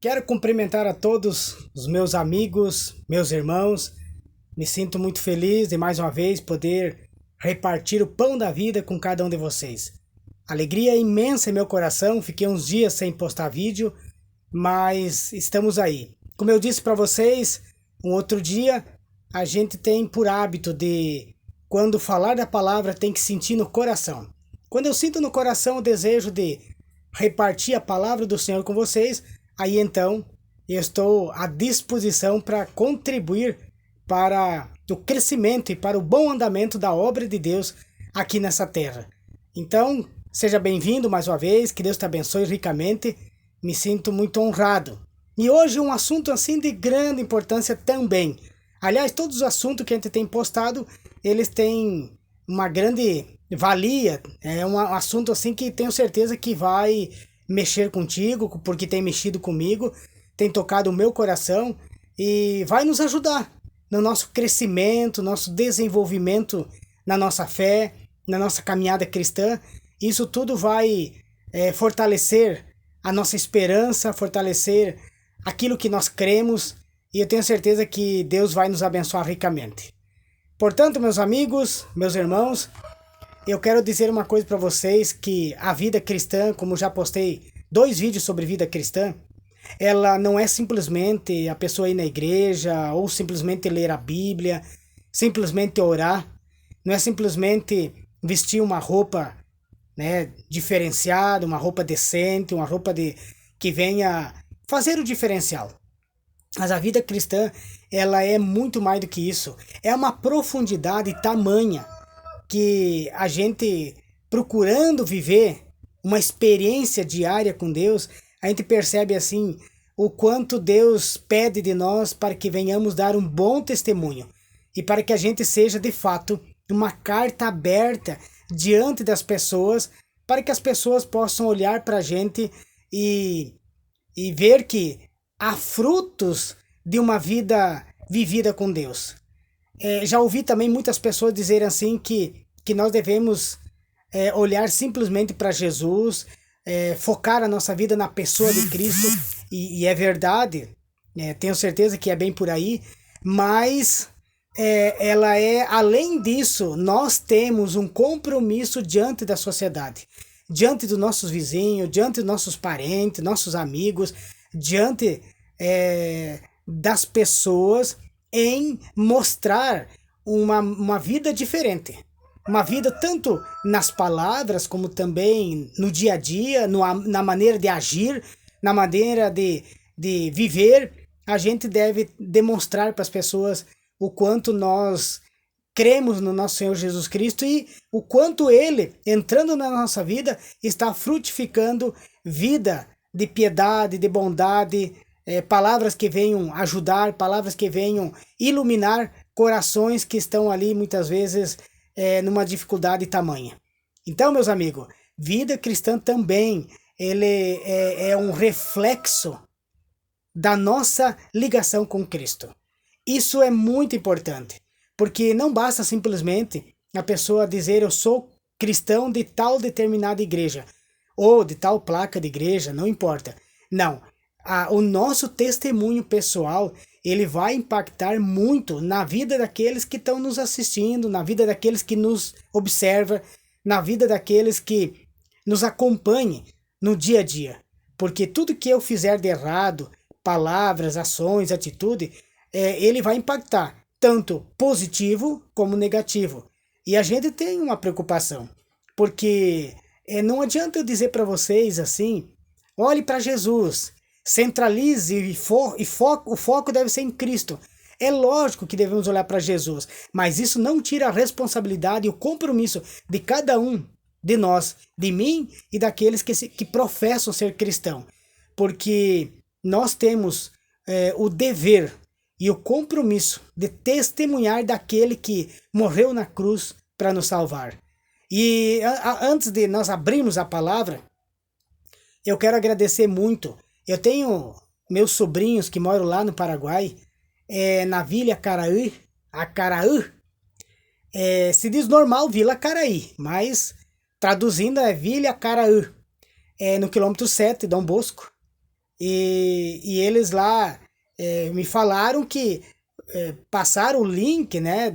Quero cumprimentar a todos os meus amigos, meus irmãos. Me sinto muito feliz de mais uma vez poder repartir o pão da vida com cada um de vocês. Alegria imensa em meu coração. Fiquei uns dias sem postar vídeo, mas estamos aí. Como eu disse para vocês, um outro dia, a gente tem por hábito de, quando falar da palavra, tem que sentir no coração. Quando eu sinto no coração o desejo de repartir a palavra do Senhor com vocês, aí então eu estou à disposição para contribuir para o crescimento e para o bom andamento da obra de Deus aqui nessa terra. Então, seja bem-vindo mais uma vez, que Deus te abençoe ricamente, me sinto muito honrado. E hoje um assunto assim de grande importância também. Aliás, todos os assuntos que a gente tem postado, eles têm uma grande valia, é um assunto assim que tenho certeza que vai mexer contigo, porque tem mexido comigo, tem tocado o meu coração e vai nos ajudar no nosso crescimento, nosso desenvolvimento na nossa fé, na nossa caminhada cristã. Isso tudo vai fortalecer a nossa esperança, fortalecer aquilo que nós cremos, e eu tenho certeza que Deus vai nos abençoar ricamente. Portanto, meus amigos, meus irmãos, eu quero dizer uma coisa para vocês, que a vida cristã, como já postei 2 vídeos sobre vida cristã, ela não é simplesmente a pessoa ir na igreja, ou simplesmente ler a Bíblia, simplesmente orar, não é simplesmente vestir uma roupa, né, diferenciada, uma roupa decente, uma roupa que venha fazer o diferencial. Mas a vida cristã, ela é muito mais do que isso. É uma profundidade tamanha que a gente, procurando viver uma experiência diária com Deus, a gente percebe assim o quanto Deus pede de nós para que venhamos dar um bom testemunho e para que a gente seja de fato uma carta aberta diante das pessoas, para que as pessoas possam olhar para a gente e ver que há frutos de uma vida vivida com Deus. Já ouvi também muitas pessoas dizerem assim que nós devemos olhar simplesmente para Jesus, focar a nossa vida na pessoa de Cristo, e é verdade, tenho certeza que é bem por aí, mas ela além disso, nós temos um compromisso diante da sociedade, diante dos nossos vizinhos, diante dos nossos parentes, nossos amigos, diante das pessoas, em mostrar uma vida diferente. Uma vida tanto nas palavras, como também no dia a dia, na maneira de agir, na maneira de viver. A gente deve demonstrar para as pessoas o quanto nós cremos no nosso Senhor Jesus Cristo e o quanto Ele, entrando na nossa vida, está frutificando vida de piedade, de bondade, palavras que venham ajudar, palavras que venham iluminar corações que estão ali muitas vezes numa dificuldade tamanha. Então, meus amigos, vida cristã também ele é um reflexo da nossa ligação com Cristo. Isso é muito importante, porque não basta simplesmente a pessoa dizer eu sou cristão de tal determinada igreja, ou de tal placa de igreja, não importa. Não, o nosso testemunho pessoal, ele vai impactar muito na vida daqueles que estão nos assistindo, na vida daqueles que nos observam, na vida daqueles que nos acompanhem no dia a dia. Porque tudo que eu fizer de errado, palavras, ações, atitude, ele vai impactar, tanto positivo como negativo. E a gente tem uma preocupação, porque não adianta eu dizer para vocês assim, olhe para Jesus, centralize o foco deve ser em Cristo. É lógico que devemos olhar para Jesus, mas isso não tira a responsabilidade e o compromisso de cada um de nós, de mim e daqueles que professam ser cristão, porque nós temos o dever e o compromisso de testemunhar daquele que morreu na cruz para nos salvar. E antes de nós abrirmos a palavra, eu quero agradecer muito. Eu tenho meus sobrinhos que moram lá no Paraguai, na Vila Acaraú. Acaraú, se diz normal Vila Acaraí, mas traduzindo é Vila Acaraú, no quilômetro 7, Dom Bosco. E eles lá me falaram que passaram o link, né,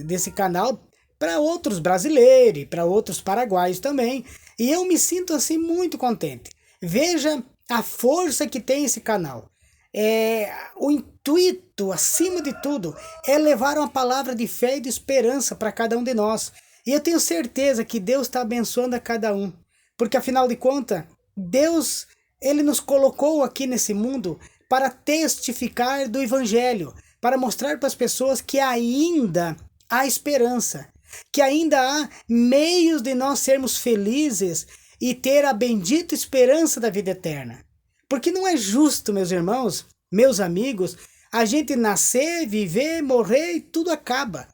desse canal para outros brasileiros, para outros paraguaios também. E eu me sinto assim muito contente. Veja a força que tem esse canal. O intuito, acima de tudo, é levar uma palavra de fé e de esperança para cada um de nós. E eu tenho certeza que Deus está abençoando a cada um. Porque afinal de contas, Deus, Ele nos colocou aqui nesse mundo para testificar do Evangelho, para mostrar para as pessoas que ainda há esperança, que ainda há meios de nós sermos felizes e ter a bendita esperança da vida eterna. Porque não é justo, meus irmãos, meus amigos, a gente nascer, viver, morrer e tudo acaba.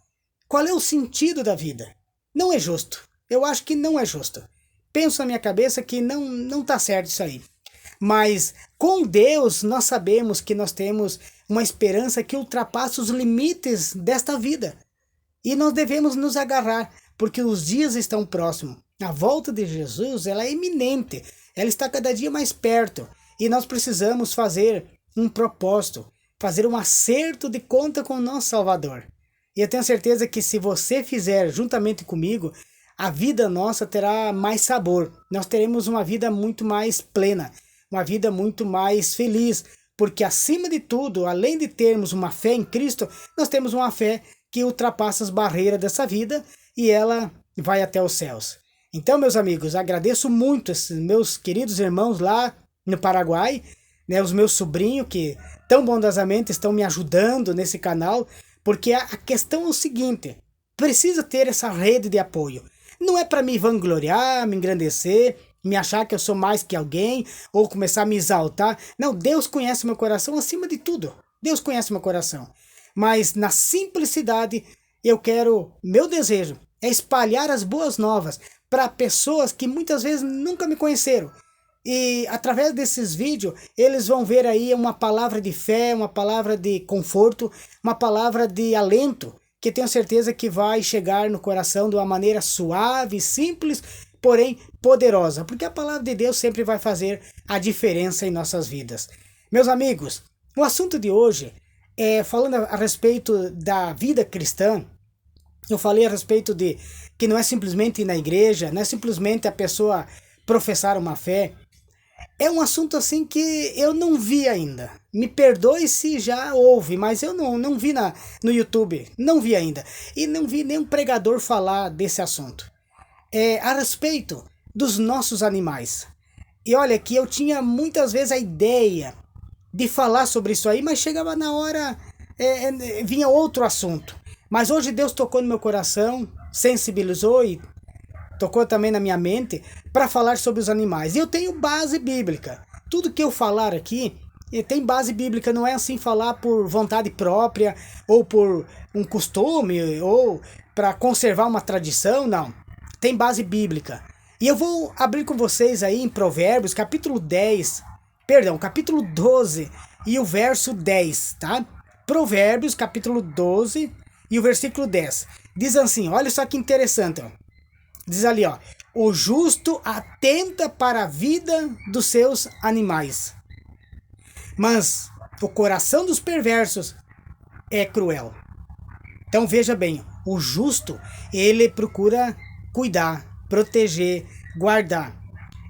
Qual é o sentido da vida? Não é justo. Eu acho que não é justo. Penso na minha cabeça que não está certo isso aí. Mas com Deus nós sabemos que nós temos uma esperança que ultrapassa os limites desta vida. E nós devemos nos agarrar, porque os dias estão próximos. A volta de Jesus, ela é iminente. Ela está cada dia mais perto. E nós precisamos fazer um propósito, fazer um acerto de conta com o nosso Salvador. E eu tenho certeza que se você fizer juntamente comigo, a vida nossa terá mais sabor. Nós teremos uma vida muito mais plena, uma vida muito mais feliz, porque acima de tudo, além de termos uma fé em Cristo, nós temos uma fé que ultrapassa as barreiras dessa vida e ela vai até os céus. Então, meus amigos, agradeço muito esses meus queridos irmãos lá no Paraguai, né, os meus sobrinhos que tão bondosamente estão me ajudando nesse canal, porque a questão é o seguinte, precisa ter essa rede de apoio. Não é para me vangloriar, me engrandecer, me achar que eu sou mais que alguém, ou começar a me exaltar. Não, Deus conhece meu coração acima de tudo. Deus conhece meu coração. Mas na simplicidade, meu desejo é espalhar as boas novas para pessoas que muitas vezes nunca me conheceram. E através desses vídeos, eles vão ver aí uma palavra de fé, uma palavra de conforto, uma palavra de alento, que tenho certeza que vai chegar no coração de uma maneira suave, simples, porém poderosa. Porque a palavra de Deus sempre vai fazer a diferença em nossas vidas. Meus amigos, o assunto de hoje falando a respeito da vida cristã. Eu falei a respeito de que não é simplesmente ir na igreja, não é simplesmente a pessoa professar uma fé. É um assunto assim que eu não vi ainda. Me perdoe se já houve, mas eu não vi no YouTube. Não vi ainda. E não vi nenhum pregador falar desse assunto. A respeito dos nossos animais. E olha que eu tinha muitas vezes a ideia de falar sobre isso aí, mas chegava na hora, vinha outro assunto. Mas hoje Deus tocou no meu coração, sensibilizou e tocou também na minha mente para falar sobre os animais. E eu tenho base bíblica. Tudo que eu falar aqui tem base bíblica, não é assim falar por vontade própria, ou por um costume, ou para conservar uma tradição, não. Tem base bíblica. E eu vou abrir com vocês aí em Provérbios, capítulo 12 e o verso 10, tá? Provérbios, capítulo 12 e o versículo 10. Diz assim, olha só que interessante, ó. Diz ali, ó, o justo atenta para a vida dos seus animais, mas o coração dos perversos é cruel. Então veja bem, o justo, ele procura cuidar, proteger, guardar.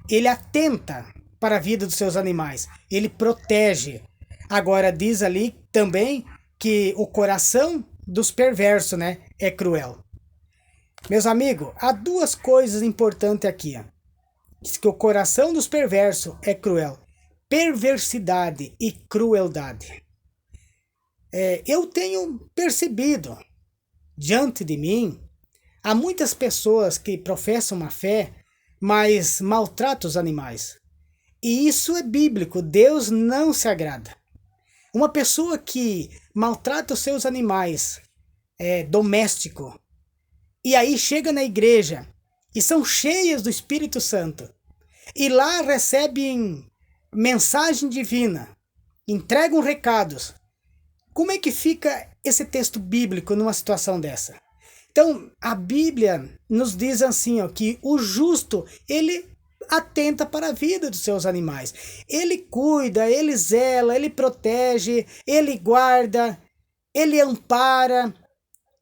Ele atenta para a vida dos seus animais, ele protege. Agora diz ali também que o coração dos perversos, né, é cruel. Meus amigos, há duas coisas importantes aqui. Ó. Diz que o coração dos perversos é cruel. Perversidade e crueldade. Eu tenho percebido, diante de mim, há muitas pessoas que professam uma fé, mas maltratam os animais. E isso é bíblico, Deus não se agrada. Uma pessoa que maltrata os seus animais doméstico, e aí chega na igreja e são cheias do Espírito Santo. E lá recebem mensagem divina, entregam recados. Como é que fica esse texto bíblico numa situação dessa? Então, a Bíblia nos diz assim, ó, que o justo, ele atenta para a vida dos seus animais. Ele cuida, ele zela, ele protege, ele guarda, ele ampara,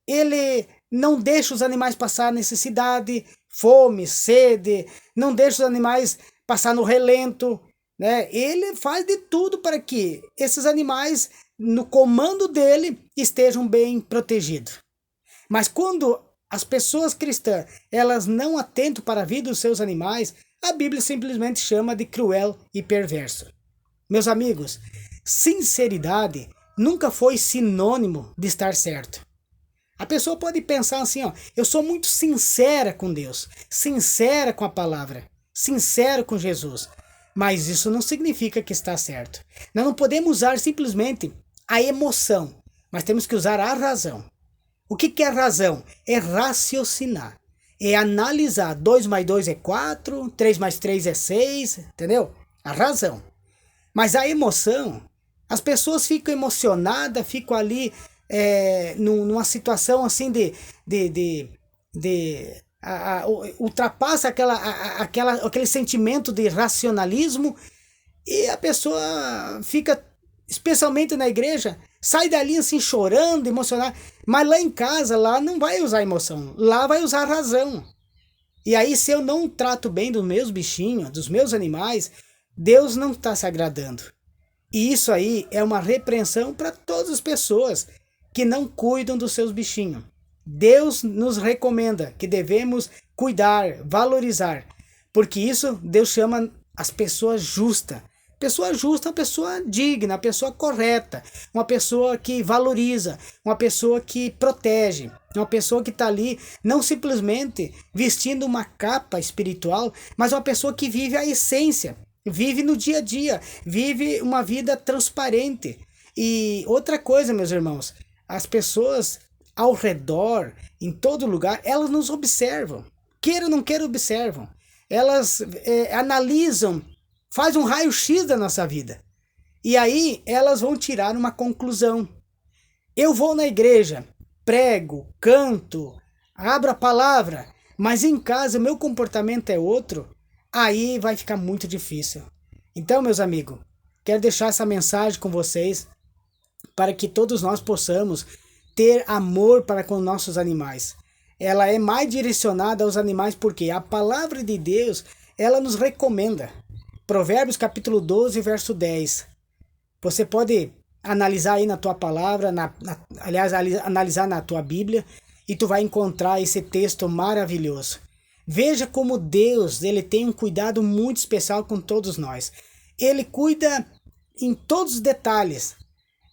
ele não deixa os animais passar necessidade, fome, sede, não deixa os animais passar no relento, né? Ele faz de tudo para que esses animais, no comando dele, estejam bem protegidos. Mas quando as pessoas cristãs, elas não atentam para a vida dos seus animais, a Bíblia simplesmente chama de cruel e perverso. Meus amigos, sinceridade nunca foi sinônimo de estar certo. A pessoa pode pensar assim, ó, eu sou muito sincera com Deus, sincera com a palavra, sincero com Jesus. Mas isso não significa que está certo. Nós não podemos usar simplesmente a emoção, mas temos que usar a razão. O que é razão? É raciocinar. É analisar. 2 mais 2 é 4, 3 mais 3 é 6, entendeu? A razão. Mas a emoção, as pessoas ficam emocionadas, ficam ali numa situação assim ultrapassa aquele sentimento de racionalismo e a pessoa fica, especialmente na igreja, sai dali assim chorando, emocionada, mas lá em casa, lá não vai usar emoção, lá vai usar razão. E aí se eu não trato bem dos meus bichinhos, dos meus animais, Deus não está se agradando. E isso aí é uma repreensão para todas as pessoas que não cuidam dos seus bichinhos. Deus nos recomenda que devemos cuidar, valorizar, porque isso Deus chama as pessoas justas. Pessoa justa é uma pessoa digna, uma pessoa correta, uma pessoa que valoriza, uma pessoa que protege, uma pessoa que está ali não simplesmente vestindo uma capa espiritual, mas uma pessoa que vive a essência, vive no dia a dia, vive uma vida transparente. E outra coisa, meus irmãos, as pessoas ao redor, em todo lugar, elas nos observam. Queira ou não queira, observam. Elas analisam, fazem um raio-x da nossa vida. E aí elas vão tirar uma conclusão. Eu vou na igreja, prego, canto, abro a palavra, mas em casa meu comportamento é outro, aí vai ficar muito difícil. Então, meus amigos, quero deixar essa mensagem com vocês para que todos nós possamos ter amor para com nossos animais. Ela é mais direcionada aos animais porque a palavra de Deus, ela nos recomenda. Provérbios capítulo 12, verso 10. Você pode analisar aí na tua palavra, aliás, analisar na tua Bíblia, e tu vai encontrar esse texto maravilhoso. Veja como Deus, ele tem um cuidado muito especial com todos nós. Ele cuida em todos os detalhes.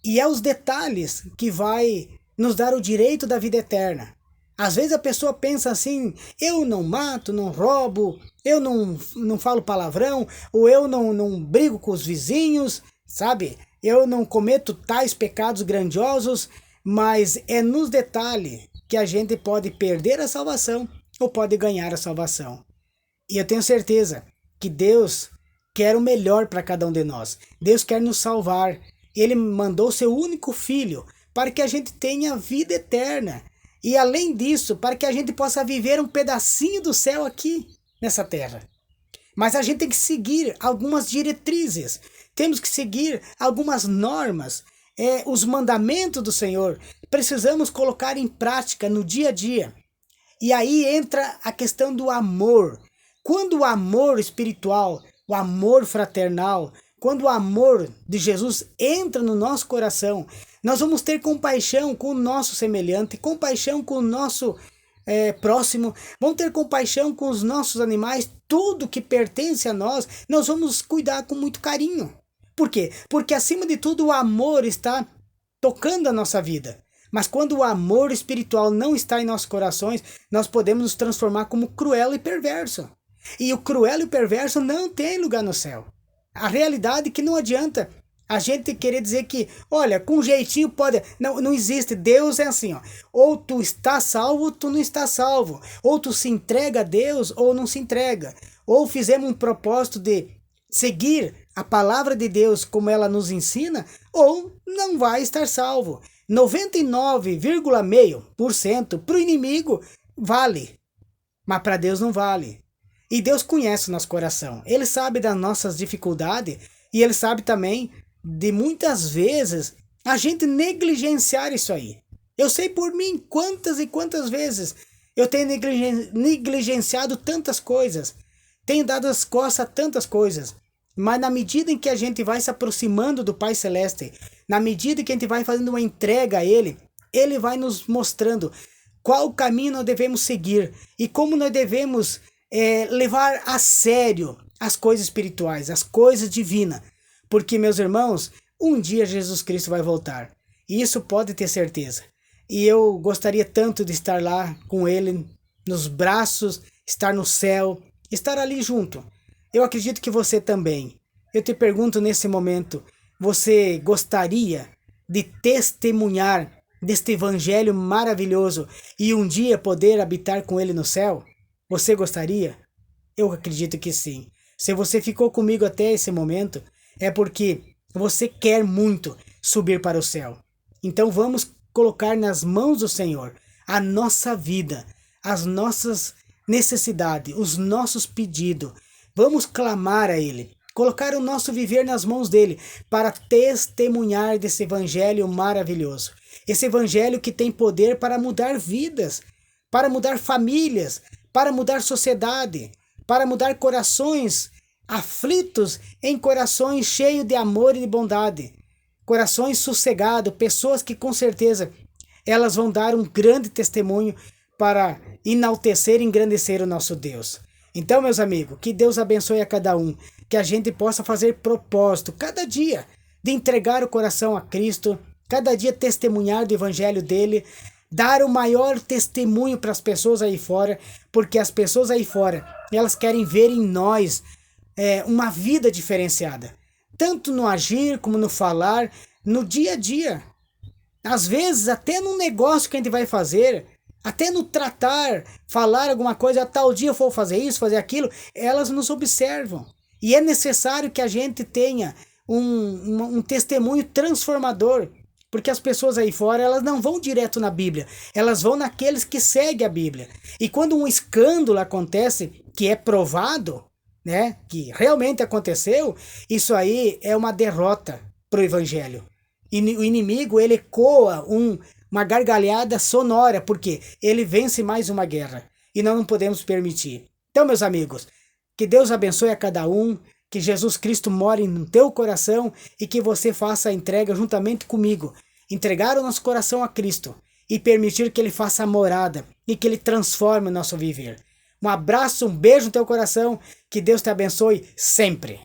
E é os detalhes que vai nos dar o direito da vida eterna. Às vezes a pessoa pensa assim, eu não mato, não roubo, eu não falo palavrão, ou eu não brigo com os vizinhos, sabe? Eu não cometo tais pecados grandiosos, mas é nos detalhes que a gente pode perder a salvação ou pode ganhar a salvação. E eu tenho certeza que Deus quer o melhor para cada um de nós. Deus quer nos salvar. Ele mandou seu único filho para que a gente tenha vida eterna. E além disso, para que a gente possa viver um pedacinho do céu aqui nessa terra. Mas a gente tem que seguir algumas diretrizes. Temos que seguir algumas normas. Os mandamentos do Senhor. Precisamos colocar em prática no dia a dia. E aí entra a questão do amor. Quando o amor espiritual, o amor fraternal, quando o amor de Jesus entra no nosso coração, nós vamos ter compaixão com o nosso semelhante, compaixão com o nosso próximo, vamos ter compaixão com os nossos animais, tudo que pertence a nós, nós vamos cuidar com muito carinho. Por quê? Porque acima de tudo o amor está tocando a nossa vida. Mas quando o amor espiritual não está em nossos corações, nós podemos nos transformar como cruel e perverso. E o cruel e o perverso não tem lugar no céu. A realidade é que não adianta a gente querer dizer que, olha, com jeitinho pode... Não existe. Deus é assim, ó. Ou tu está salvo, ou tu não está salvo. Ou tu se entrega a Deus, ou não se entrega. Ou fizemos um propósito de seguir a palavra de Deus como ela nos ensina, ou não vai estar salvo. 99,5% para o inimigo vale, mas para Deus não vale. E Deus conhece o nosso coração. Ele sabe das nossas dificuldades e Ele sabe também de muitas vezes a gente negligenciar isso aí. Eu sei por mim quantas e quantas vezes eu tenho negligenciado tantas coisas. Tenho dado as costas a tantas coisas. Mas na medida em que a gente vai se aproximando do Pai Celeste, na medida em que a gente vai fazendo uma entrega a Ele, Ele vai nos mostrando qual caminho nós devemos seguir e como nós devemos levar a sério as coisas espirituais, as coisas divinas. Porque, meus irmãos, um dia Jesus Cristo vai voltar. E isso pode ter certeza. E eu gostaria tanto de estar lá com Ele, nos braços, estar no céu, estar ali junto. Eu acredito que você também. Eu te pergunto nesse momento, você gostaria de testemunhar deste evangelho maravilhoso e um dia poder habitar com Ele no céu? Você gostaria? Eu acredito que sim. Se você ficou comigo até esse momento, é porque você quer muito subir para o céu. Então vamos colocar nas mãos do Senhor a nossa vida, as nossas necessidades, os nossos pedidos. Vamos clamar a Ele, colocar o nosso viver nas mãos dEle para testemunhar desse evangelho maravilhoso. Esse evangelho que tem poder para mudar vidas, para mudar famílias, para mudar sociedade, para mudar corações aflitos em corações cheios de amor e de bondade. Corações sossegados, pessoas que com certeza elas vão dar um grande testemunho para enaltecer e engrandecer o nosso Deus. Então, meus amigos, que Deus abençoe a cada um, que a gente possa fazer propósito, cada dia, de entregar o coração a Cristo, cada dia testemunhar do evangelho dele, dar o maior testemunho para as pessoas aí fora, porque as pessoas aí fora, elas querem ver em nós uma vida diferenciada, tanto no agir como no falar, no dia a dia. Às vezes, até no negócio que a gente vai fazer, até no tratar, falar alguma coisa, tal dia eu vou fazer isso, fazer aquilo, elas nos observam. E é necessário que a gente tenha um testemunho transformador, porque as pessoas aí fora, elas não vão direto na Bíblia, elas vão naqueles que seguem a Bíblia. E quando um escândalo acontece, que é provado, né, que realmente aconteceu, isso aí é uma derrota para o Evangelho. E o inimigo, ele ecoa uma gargalhada sonora, porque ele vence mais uma guerra. E nós não podemos permitir. Então, meus amigos, que Deus abençoe a cada um, que Jesus Cristo more no teu coração e que você faça a entrega juntamente comigo. Entregar o nosso coração a Cristo e permitir que Ele faça a morada e que Ele transforme o nosso viver. Um abraço, um beijo no teu coração, que Deus te abençoe sempre.